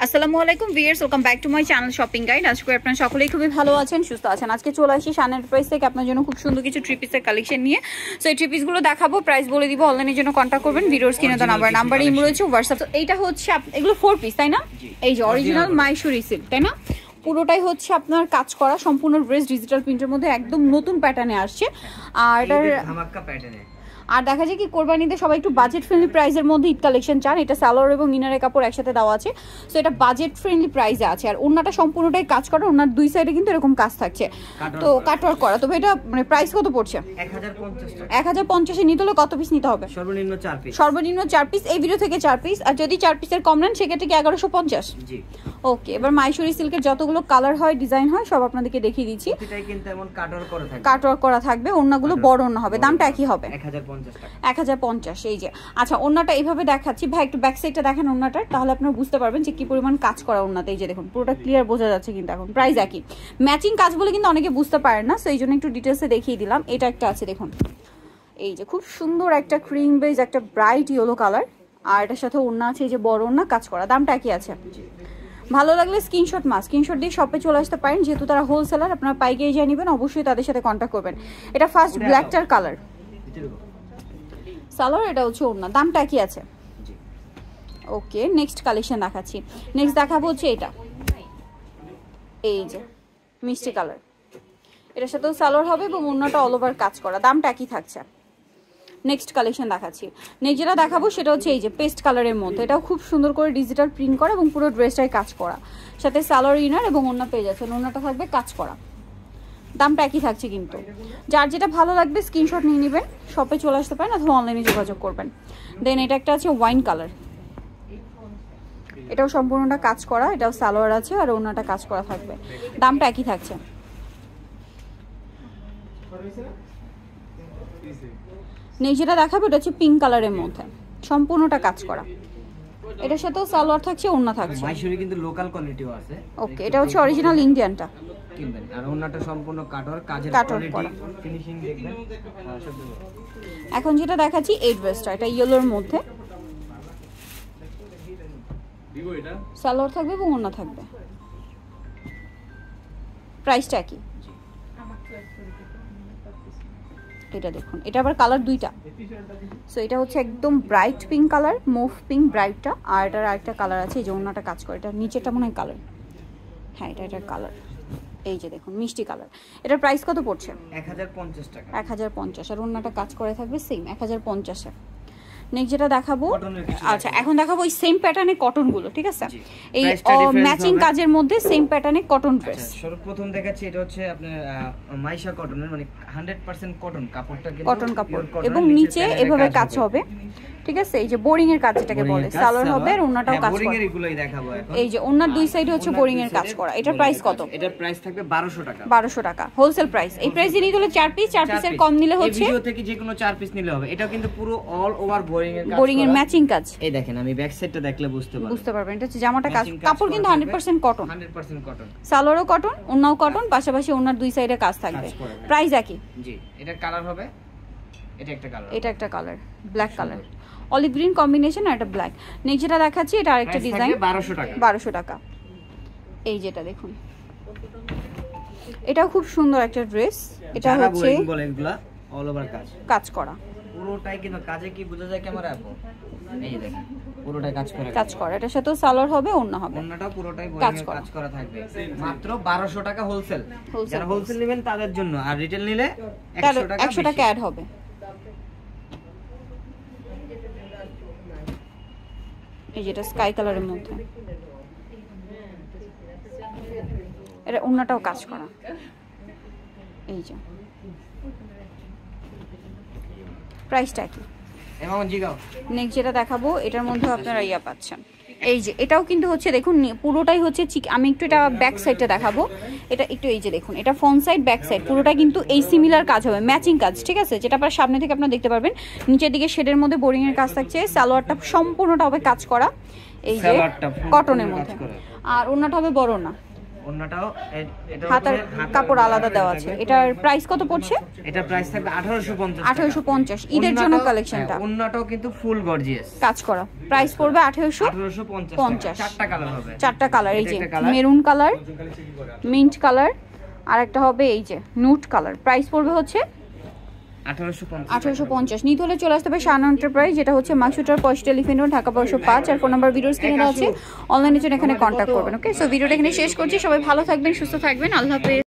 আসসালামু আলাইকুম viewers, welcome back to my channel shopping guide. আজকে আপনারা সকলেই খুবই ভালো আছেন, সুস্থ আছেন। আজকে চলে আসি শান এন্টারপ্রাইজ থেকে আপনার জন্য খুব সুন্দর কিছু থ্রি পিসের কালেকশন নিয়ে। সো এই থ্রি পিসগুলো দেখাবো, প্রাইস বলে দিব। অনলাইনের জন্য কন্ট্যাক্ট করবেন, ভিডিওর স্ক্রিনে তো নাম্বার ইমো রয়েছে, হোয়াটসঅ্যাপ। তো এইটা হচ্ছে এগুলো 4 পিস তাই না? এই যে অরিজিনাল মাইশুরি সিল্ক তাই না? পুরোটাই হচ্ছে আপনার কাজ করা, সম্পূর্ণ ড্রেস ডিজিটাল প্রিন্টের মধ্যে একদম নতুন প্যাটার্নে আসছে। আর এটার ধামাকা প্যাটার্নে আর দেখা যায় কি কোরবানিতে সবাই একটু বাজেট ফ্রেন্ডলি প্রাইসের মধ্যে ঈদ কালেকশন চান। এটা সালোয়ার এবং ইনারের কাপড় একসাথে দেওয়া আছে, সো এটা বাজেট ফ্রেন্ডলি প্রাইসে আছে। আর ওন্নাটা সম্পূর্ণটাই কাজ করা, ওন্নার দুই সাইডে কিন্তু এরকম কাজ থাকছে, তো কাটওয়ার্ক করা। তবে এটা মানে প্রাইস কত পড়ছে? 1050 এ নিতে হলে কত পিস নিতে হবে? সর্বনিম্ন 4 পিস। এই ভিডিও থেকে 4 পিস, আর যদি 4 পিসের কম নেন সেক্ষেত্রে কি 1150? জি ওকে। এবার মাইশুরি সিল্কের যতগুলো কালার হয়, ডিজাইন হয়, সব আপনাদেরকে দেখিয়ে দিচ্ছি। এটাই কিন্তু এমন কাটওয়ার্ক করা থাকবে, ওন্নাগুলো বড় ওন্না হবে। দামটা একই হবে 1050। এই যে আচ্ছা, ওন্নাটা এইভাবে দেখাচ্ছি ভাই, একটু ব্যাক সাইডটা দেখেন ওন্নাটার, তাহলে আপনারা বুঝতে পারবেন যে কি পরিমাণ কাজ করা ওন্নাতে। এই যে দেখুন, পুরোটা ক্লিয়ার বোঝা যাচ্ছে কিন্তু। এখন প্রাইস একই, ম্যাচিং কাজ বলে কিন্তু অনেকে বুঝতে পারেন না, সো এই জন্য একটু ডিটেলসে দেখিয়ে দিলাম। এটা একটা আছে দেখুন, এই যে খুব সুন্দর একটা ক্রিম বেজ, একটা ব্রাইট ইয়েলো কালার, আর এটার সাথে ওন্না আছে, এই যে বড় ওন্না কাজ করা। দামটা একই আছে। ভালো লাগলে স্ক্রিনশট দিয়ে শপে চলে আসতে পারেন, যেহেতু তারা হোলসেলার। আপনারা পাইকারি যা নেবেন অবশ্যই তাদের সাথে কন্ট্যাক্ট করবেন। এটা ফার্স্ট ব্ল্যাকটার কালার সালোয়ার, এটা হচ্ছে ওড়না। দামটা কি আছে? ওকে, নেক্সট কালেকশন দেখাচ্ছি। নেক্সট দেখাবো হচ্ছে এটা, এই যে মিষ্টি কালার, এটার সাথেও সালোয়ার হবে এবং ওড়নাটা অল ওভার কাজ করা। দামটা কি থাকছে? নেক্সট কালেকশন দেখাচ্ছি। নেক্সট যেটা দেখাবো সেটা হচ্ছে এই যে পেস্ট কালারের মধ্যে, এটাও খুব সুন্দর করে ডিজিটাল প্রিন্ট করা এবং পুরো ড্রেসটাই কাজ করা, সাথে সালোয়ার ইনার এবং ওড়না পেয়ে যাচ্ছেন। ওড়নাটা থাকবে কাজ করা, দামটা একই থাকছে কিন্তু। যার যেটা ভালো লাগবে স্ক্রিনশট নিয়ে নেবেন, শপে চলে আসতে পারেন অথবা অনলাইনে যোগাযোগ করবেন। দেন এটা একটা আছে ওয়াইন কালার, এটাও সম্পূর্ণটা কাজ করা, এটাও সালোয়ার আছে আর ওড়নাটা কাজ করা থাকবে। দামটা একই থাকছে। নেক্সট যেটা দেখাবো এটা হচ্ছে পিঙ্ক কালারের মধ্যে, সম্পূর্ণটা কাজ করা, এটার সাথেও সালোয়ার থাকছে, ওড়না থাকছে। মাইশুরি কিন্তু লোকাল কোয়ালিটিও আছে। ওকে, এটা হচ্ছে অরিজিনাল ইন্ডিয়ানটা কিনবেন। আর ওন্নাটা সম্পূর্ণ কাটওয়ার্ক, কাজের কোয়ালিটি, ফিনিশিং দেখবেন। এখন যেটা দেখাচ্ছি এই ড্রেসটা, এটা ইয়েলোর মধ্যে সালোয়ার থাকবে এবং ওড়না থাকবে। প্রাইসটা কি? এটা দেখুন, এটা আবার কালার দুইটা। সো এটা হচ্ছে একদম bright pink colour, mauve pink ব্রাইটটা, আর এটার আরেকটা কালার আছে, এই যে ওড়নাটা কাজ করে। এটা নিচেটা মনে হয় কালার, হ্যাঁ এটা এটার কালার। এই যে দেখুন মিষ্টি কালার। এটার প্রাইস কত পড়ছে? 1050 টাকা। 1050, আর ওড়নাটা কাজ করে থাকবে সেম 1050 এ। নেক্সট যেটা দেখাবো, আচ্ছা এখন দেখাবো ওই সেম প্যাটার্নে কটন গুলো, ঠিক আছে? এই ম্যাচিং কাজের মধ্যে সেম প্যাটার্নে কটন ড্রেস। সর্বপ্রথম দেখাচ্ছি এটা হচ্ছে আপনার মাইশা কটনের, মানে 100% কটন কাপড়টা, কিন্তু কটন কাপড় এবং নিচে এভাবে কাজ হবে, ঠিক আছে? এই যে বোরিং এর কাজ যেটাকে বলে, সালোয়ার হবে আর ওন্নাটাও কাজ করা। এগুলোই দেখাবো এখন। এই যে ওন্নার দুই সাইডে হচ্ছে বোরিং এর কাজ করা। এটার প্রাইস কত? এটার প্রাইস থাকবে 1200 টাকা। 1200 টাকা হোলসেল প্রাইস। এই প্রাইস দিয়ে নিলে 4 পিস, 4 পিসের কম নিলে হচ্ছে এই ভিডিও থেকে যে কোনো 4 পিস নিলে হবে। এটা কিন্তু পুরো অল ওভার বোরিং এর কাজ, বোরিং এর ম্যাচিং কাজ। এই দেখেন, আমি ব্যাক সাইডটা দেখলে বুঝতে পারবেন। এটা হচ্ছে জামাটা কাজ, কাপড় কিন্তু 100% কটন, 100% কটন, সালোয়ারও কটন, ওন্নাও কটন, পাশাপাশি ওন্নার দুই সাইডে কাজ থাকবে। প্রাইস একই। জি, এটা কালার হবে, এটা একটা colour black colour, olive green combination, আর এটা ব্ল্যাক। নেক্সট যেটা দেখাচ্ছি এটা আরেকটা ডিজাইন, 1200 টাকা। এই যেটা দেখুন, এটাও খুব সুন্দর একটা ড্রেস। এটা হচ্ছে অল ওভার কাজ করা, পুরোটাই কিন্তু কাজে কি বোঝা যায় ক্যামেরা আপু? এই যে দেখেন, পুরোটাই কাজ করা। এটার সাথে সালোয়ার হবে, ওড়না হবে, ওড়নাটাও পুরোটাই কাজ করা থাকবে। মাত্র 1200 টাকা হোলসেল। যারা হোলসেল নেবেন তাদের জন্য, আর রিটেল নিলে 100 টাকা অ্যাড হবে। এই যেটা স্কাই কালারের মধ্যে, এটা ওড়নাটাও কাজ করা। এই যে প্রাইসটা কি? নেক্সট যেটা দেখাবো এটার মধ্যে আপনারা ইয়া পাচ্ছেন, এই যে এটাও কিন্তু হচ্ছে দেখুন পুরোটাই হচ্ছে আমি একটু এটা ব্যাক সাইডটা দেখাবো। এটা একটু এই যে দেখুন, এটা ফ্রন্ট সাইড ব্যাক সাইড পুরোটা কিন্তু এই সিমিলার কাজ হবে, ম্যাচিং কাজ, ঠিক আছে? যেটা আপনারা সামনে থেকে আপনারা দেখতে পারবেন। নিচের দিকে শেডের মধ্যে বোরিং এর কাজ থাকছে, সালোয়ারটা সম্পূর্ণটা হবে কাজ করা, এই যে কটনের মধ্যে, আর ওড়নাটা হবে বড় না, ওন্নাটাও এটা হাতার কাপড় আলাদা দেওয়া আছে। এটার প্রাইস কত পড়ছে? এটা প্রাইস থাকবে 1850। 1850 ঈদের জন্য কালেকশনটা। ওন্নাটাও কিন্তু ফুল গর্জিয়াস কাজ করা। প্রাইস পড়বে 1850। চারটা কালার হবে। চারটা কালার, এই যে মেরুন কালার, মিন্ট কালার, আর একটা হবে এই যে নুট কালার। প্রাইস পড়বে হচ্ছে 1850। নিতে হলে চলে আসতে হবে শাহানা এন্টারপ্রাইজ, যেটা হচ্ছে মাকসুটার পয়স টেলিফোন রোড, ঢাকা 505, আর ফোন নাম্বার ভিডিওর স্ক্রিনে দেওয়া আছে। অনলাইনে জন্য এখানে কন্ট্যাক্ট করবেন। ওকে, সো ভিডিওটা এখানে শেষ করছি। সবাই ভালো থাকবেন, সুস্থ থাকবেন, আল্লাহ হাফেজ।